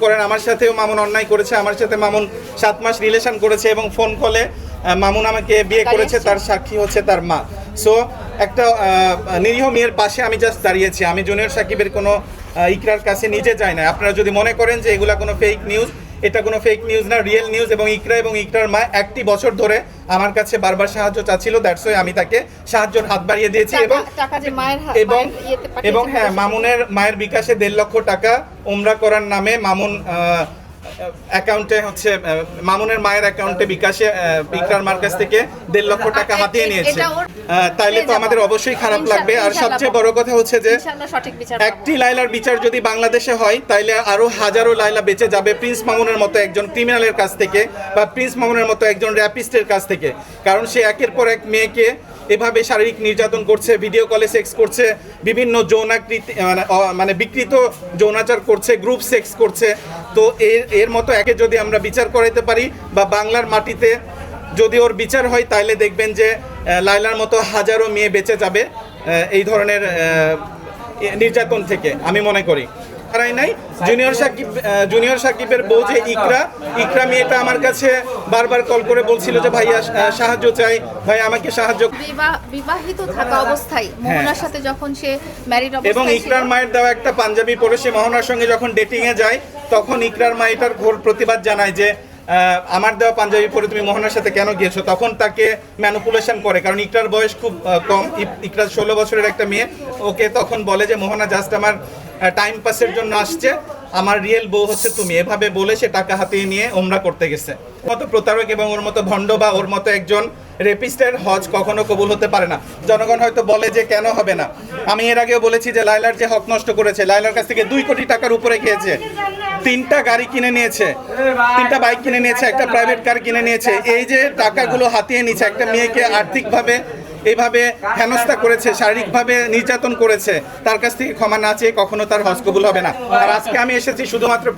করেন। আমার সাথেও মামুন অন্যায় করেছে, আমার সাথে মামুন 7 মাস রিলেশন করেছে এবং ফোন কলে মামুন আমাকে বিয়ে করেছে, তার সাক্ষী হচ্ছে তার মা। সো একটা নিরীহ মেয়ের পাশে আমি জাস্ট দাঁড়িয়েছি। আমি জুনিয়র সাকিবের কোনো ইকরার কাছে নিজে যাই না। আপনারা যদি মনে করেন যে এগুলা কোনো ফেক নিউজ, এটা কোনো ফেক নিউজ না, রিয়েল নিউজ। এবং ইকরা এবং ইকরার মা 1টি বছর ধরে আমার কাছে বারবার সাহায্য চাচ্ছিল, দ্যাটস ওয়াই আমি তাকে সাহায্যের হাত বাড়িয়ে দিয়েছি। এবং হ্যাঁ, মামুনের মায়ের বিকাশে 1.5 লক্ষ টাকা উমরা করার নামে মামুন অ্যাকাউন্টে হচ্ছে মামুনের মায়ের অ্যাকাউন্টে বিকাশে ইকরার মার কাছ থেকে 1.5 লক্ষ টাকা হাতিয়ে নিয়েছে। তাইলে তো আমাদের অবশ্যই খারাপ লাগবে। আর সবচেয়ে বড় কথা হচ্ছে যে একটি লাইলার বিচার যদি বাংলাদেশে হয় তাইলে আরো হাজারো লাইলা বেঁচে যাবে প্রিন্স মামুনের মতো একজন ক্রিমিনালের কাছ থেকে, বা প্রিন্স মামুনের মতো একজন র্যাপিস্টের কাছ থেকে। কারণ সে একের পর এক মেয়েকে এভাবে শারীরিক নির্যাতন করছে, ভিডিও কলে সেক্স করছে, বিভিন্ন যৌনাকৃতি মানে বিকৃত যৌনাচার করছে, গ্রুপ সেক্স করছে। তো এর মতো একে যদি আমরা বিচার করাইতে পারি বা বাংলার মাটিতে যদি ওর বিচার হয়, তাহলে দেখবেন যে লাইলার মতো হাজারো মেয়ে বেঁচে যাবে এই ধরনের নির্যাতন থেকে, আমি মনে করি। নাই জুনিয়র সাকিবের বউ যে ইকরা মেয়েটা আমার কাছে বারবার কল করে বলছিল যে ভাইয়া সাহায্য চাই, ভাই আমাকে সাহায্য। বিবাহিত থাকা অবস্থায় মোহনার সাথে যখন সে ম্যারিড অবস্থায়, এবং ইকরার মায়ের দেওয়া একটা পাঞ্জাবি পরে সে মোহনার সঙ্গে যখন ডেটিং এ যায়, তখন ইকরার মা এটার ঘোর প্রতিবাদ জানায় যে আমার দেওয়া পাঞ্জাবি পরে তুমি মোহনার সাথে কেন গিয়েছো। তখন তাকে ম্যানিপুলেশন করে, কারণ ইকরার বয়স খুব কম, ইকরার 16 বছরের একটা মেয়ে। ওকে তখন বলে যে মোহনা জাস্ট আমার টাইম পাসের জন্য আসছে, আমার রিয়েল বউ হচ্ছে তুমি, এভাবে বলে সে টাকা হাতিয়ে নিয়ে ওমরা করতে গেছে। ওর মতো প্রতারক এবং ওর মতো ভণ্ড বা ওর মতো একজন রেপিস্টের হজ কখনো কবুল হতে পারে না। জনগণ হয়তো বলে যে কেন হবে না। আমি এর আগেও বলেছি যে লাইলার যে হক নষ্ট করেছে, লাইলার কাছ থেকে 2 কোটি টাকার উপরে খেয়েছে, 3টা গাড়ি কিনে নিয়েছে, 3টা বাইক কিনে নিয়েছে, একটা প্রাইভেট কার কিনে নিয়েছে। এই যে টাকাগুলো হাতিয়ে নিয়েছে, একটা মেয়েকে আর্থিকভাবে এইভাবে হেনস্থা করেছে, শারীরিকভাবে নির্যাতন করেছে, তার কাছ থেকে ক্ষমা না চেয়ে কখনো তার হজ কবুল হবে না। আর আজকে আমি এসেছি শুধুমাত্র